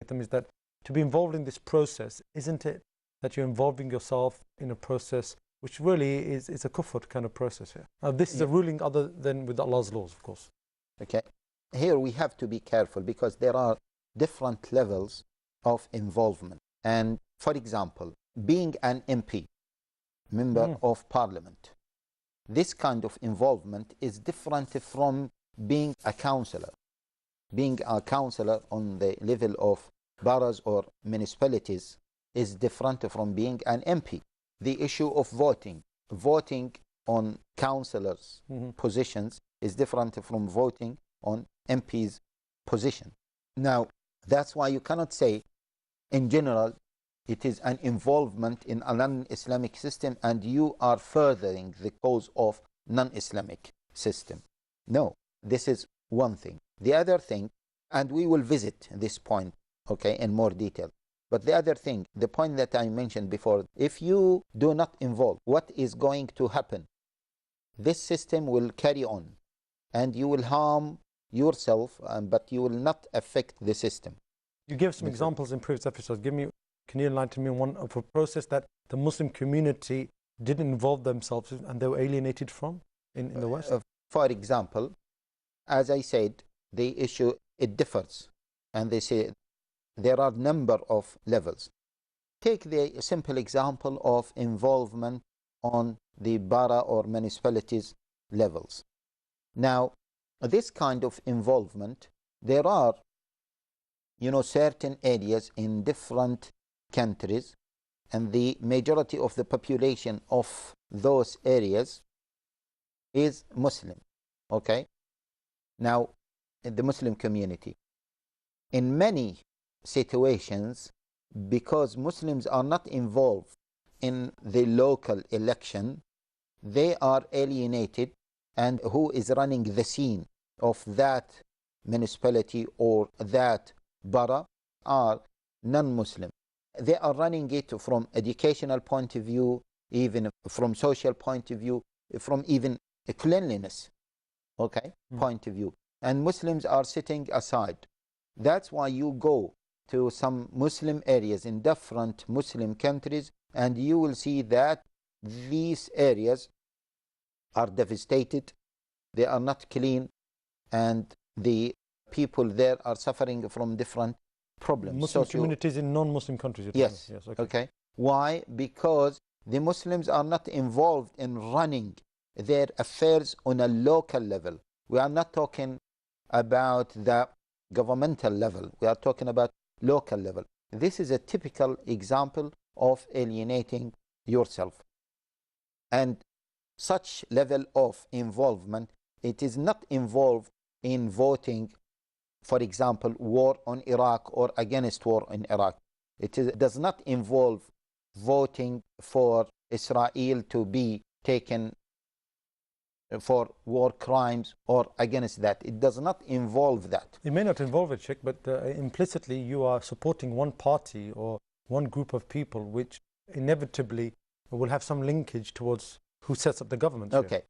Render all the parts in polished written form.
is that to be involved in this process, isn't it that you're involving yourself in a process which really is a kufr kind of process here? This is a ruling other than with Allah's laws, of course. Okay. Here we have to be careful because there are different levels of involvement. And for example, being an MP, member of parliament, this kind of involvement is different from being a councillor. Being a councillor on the level of boroughs or municipalities is different from being an MP. The issue of voting on councillors' positions is different from voting on MP's position. Now, that's why you cannot say, in general, it is an involvement in a non-Islamic system and you are furthering the cause of non-Islamic system. No, this is one thing. The other thing, and we will visit this point, okay, in more detail. But the other thing, the point that I mentioned before, if you do not involve, what is going to happen? This system will carry on and you will harm yourself, but you will not affect the system. You gave some examples in previous episodes. Can you enlighten me on one of a process that the Muslim community didn't involve themselves in and they were alienated from in the West? For example, as I said, the issue, it differs. And they say there are a number of levels. Take the simple example of involvement on the borough or municipalities levels. Now, this kind of involvement, there are, certain areas in different countries, and the majority of the population of those areas is Muslim. Okay? Now, in the Muslim community, in many situations, because Muslims are not involved in the local election, they are alienated, and who is running the scene of that municipality or that borough are non-Muslim. They are running it from educational point of view, even from social point of view, from even a cleanliness, point of view. And Muslims are sitting aside. That's why you go to some Muslim areas in different Muslim countries and you will see that these areas are devastated, they are not clean, and the people there are suffering from different problems. Muslim communities in non-Muslim countries. Yes. Okay. Why? Because the Muslims are not involved in running their affairs on a local level. We are not talking about the governmental level. We are talking about local level. This is a typical example of alienating yourself. And such level of involvement, it is not involved in voting, for example, war on Iraq or against war in Iraq. It does not involve voting for Israel to be taken for war crimes or against that. It does not involve that. It may not involve it, Sheikh, but implicitly you are supporting one party or one group of people which inevitably will have some linkage towards who sets up the government. Okay.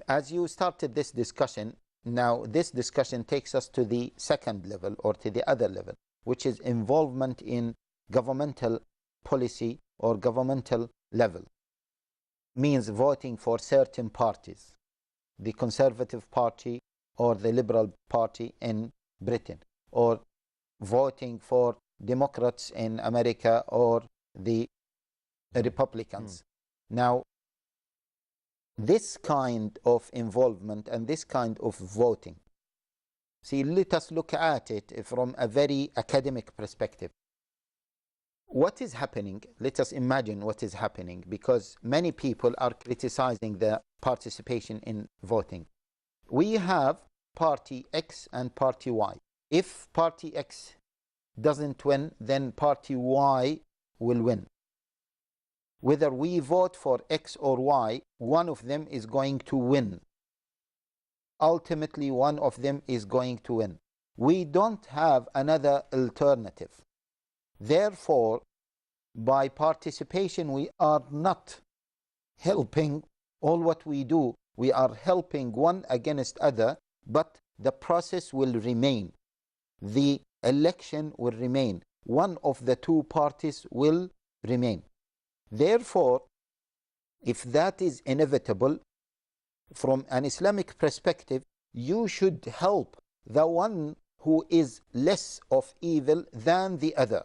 As you started this discussion, now this discussion takes us to the second level or to the other level, which is involvement in governmental policy or governmental level. Means voting for certain parties, the Conservative Party or the Liberal Party in Britain, or voting for Democrats in America or the Republicans. Now, this kind of involvement and this kind of voting, see, let us look at it from a very academic perspective. What is happening? Let us imagine what is happening, because many people are criticizing the participation in voting. We have Party X and Party Y. If Party X doesn't win, then Party Y will win. Whether we vote for X or Y, one of them is going to win. Ultimately, one of them is going to win. We don't have another alternative. Therefore, by participation, we are not helping. All what we do, we are helping one against other, but the process will remain. The election will remain. One of the two parties will remain. Therefore, if that is inevitable, from an Islamic perspective, you should help the one who is less of evil than the other.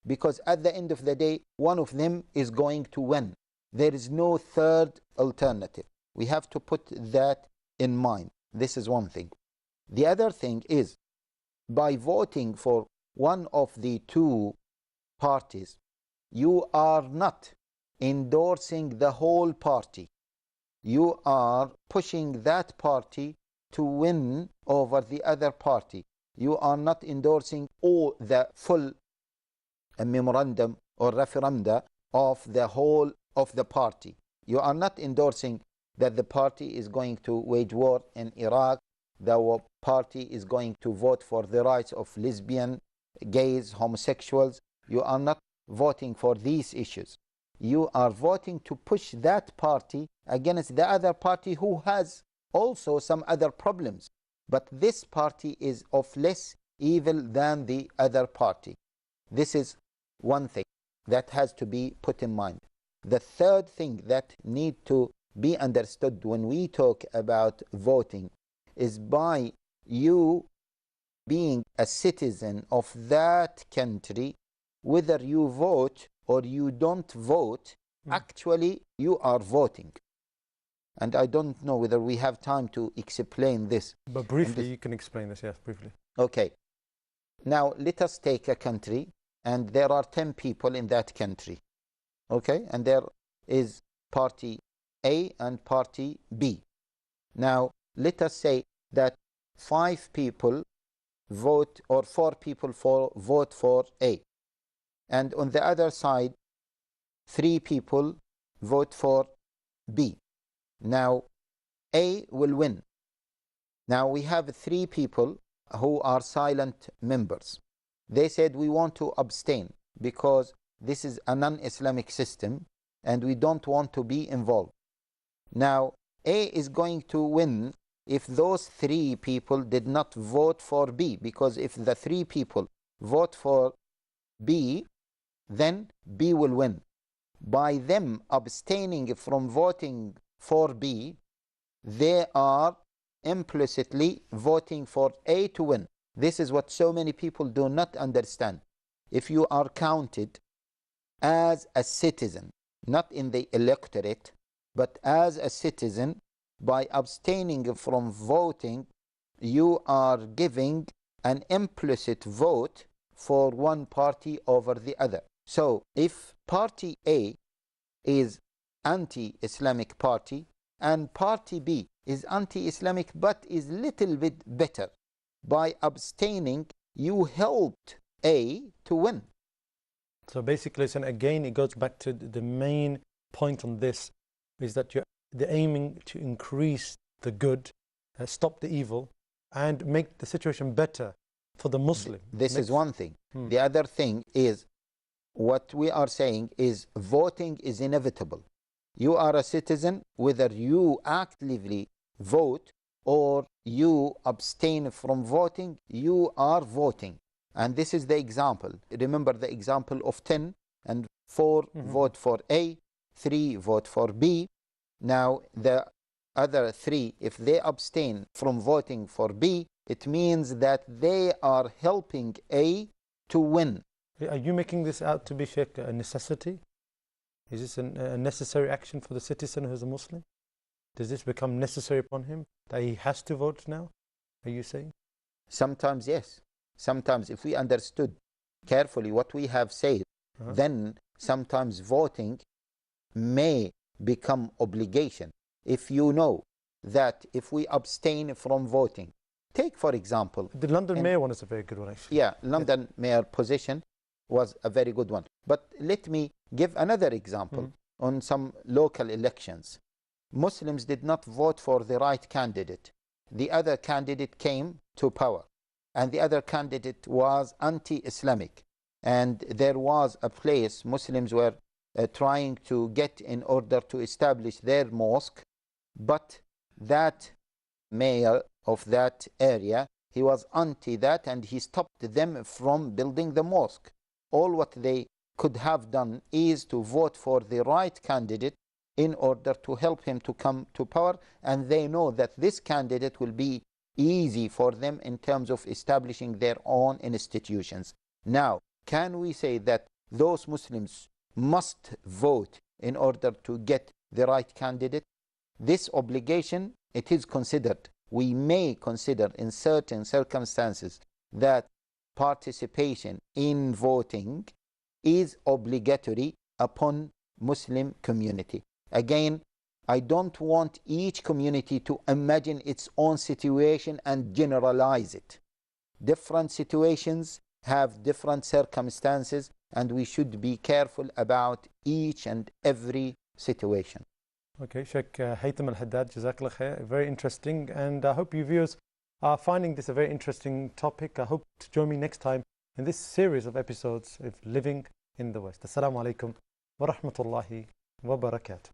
Because at the end of the day, one of them is going to win. There is no third alternative. We have to put that in mind. This is one thing. The other thing is, by voting for one of the two parties, you are not endorsing the whole party. You are pushing that party to win over the other party. You are not endorsing all the full memorandum or referenda of the whole of the party. You are not endorsing that the party is going to wage war in Iraq, the party is going to vote for the rights of lesbian, gays, homosexuals. You are not voting for these issues. You are voting to push that party against the other party who has also some other problems. But this party is of less evil than the other party. This is one thing that has to be put in mind. The third thing that needs to be understood when we talk about voting is by you being a citizen of that country, whether you vote or you don't vote, actually you are voting. And I don't know whether we have time to explain this. But briefly, you can explain this, yes, briefly. Okay. Now, let us take a country, and there are 10 people in that country. Okay? And there is party A and party B. Now, let us say that 5 people vote, or 4 people vote for A. And on the other side, 3 people vote for B. Now, A will win. Now, we have 3 people who are silent members. They said, we want to abstain because this is a non-Islamic system and we don't want to be involved. Now, A is going to win if those 3 people did not vote for B, because if the 3 people vote for B, then B will win. By them abstaining from voting for B, they are implicitly voting for A to win. This is what so many people do not understand. If you are counted as a citizen, not in the electorate, but as a citizen, by abstaining from voting, you are giving an implicit vote for one party over the other. So, if party A is anti-Islamic party and party B is anti-Islamic but is little bit better, by abstaining, you helped A to win. So basically, and again, it goes back to the main point on this, is that you're aiming to increase the good, stop the evil, and make the situation better for the Muslim. This is one thing. The other thing is, what we are saying is voting is inevitable. You are a citizen, whether you actively vote or you abstain from voting, you are voting. And this is the example. Remember the example of 10 and 4 vote for A, 3 vote for B. Now the other 3, if they abstain from voting for B, it means that they are helping A to win. Are you making this out to be, Sheikh, a necessity? Is this a necessary action for the citizen who is a Muslim? Does this become necessary upon him, that he has to vote now? Are you saying? Sometimes yes. Sometimes if we understood carefully what we have said, then sometimes voting may become obligation. If you know that if we abstain from voting, take for example... The London Mayor one is a very good one, actually. Yeah, London Mayor position was a very good one. But let me give another example on some local elections. Muslims did not vote for the right candidate. The other candidate came to power, and the other candidate was anti-Islamic. And there was a place Muslims were trying to get in order to establish their mosque, but that mayor of that area he was anti that, and he stopped them from building the mosque. All what they could have done is to vote for the right candidate in order to help him to come to power, and they know that this candidate will be easy for them in terms of establishing their own institutions. Now, can we say that those Muslims must vote in order to get the right candidate? This obligation, it is considered. We may consider in certain circumstances that participation in voting is obligatory upon Muslim community. Again, I don't want each community to imagine its own situation and generalize it. Different situations have different circumstances, and we should be careful about each and every situation. Okay, Sheikh Haitham Al Haddan, Jazakallah khair. Very interesting, and I hope you viewers are finding this a very interesting topic. I hope to join me next time in this series of episodes of Living in the West. Assalamu alaikum wa rahmatullahi wa barakatuh.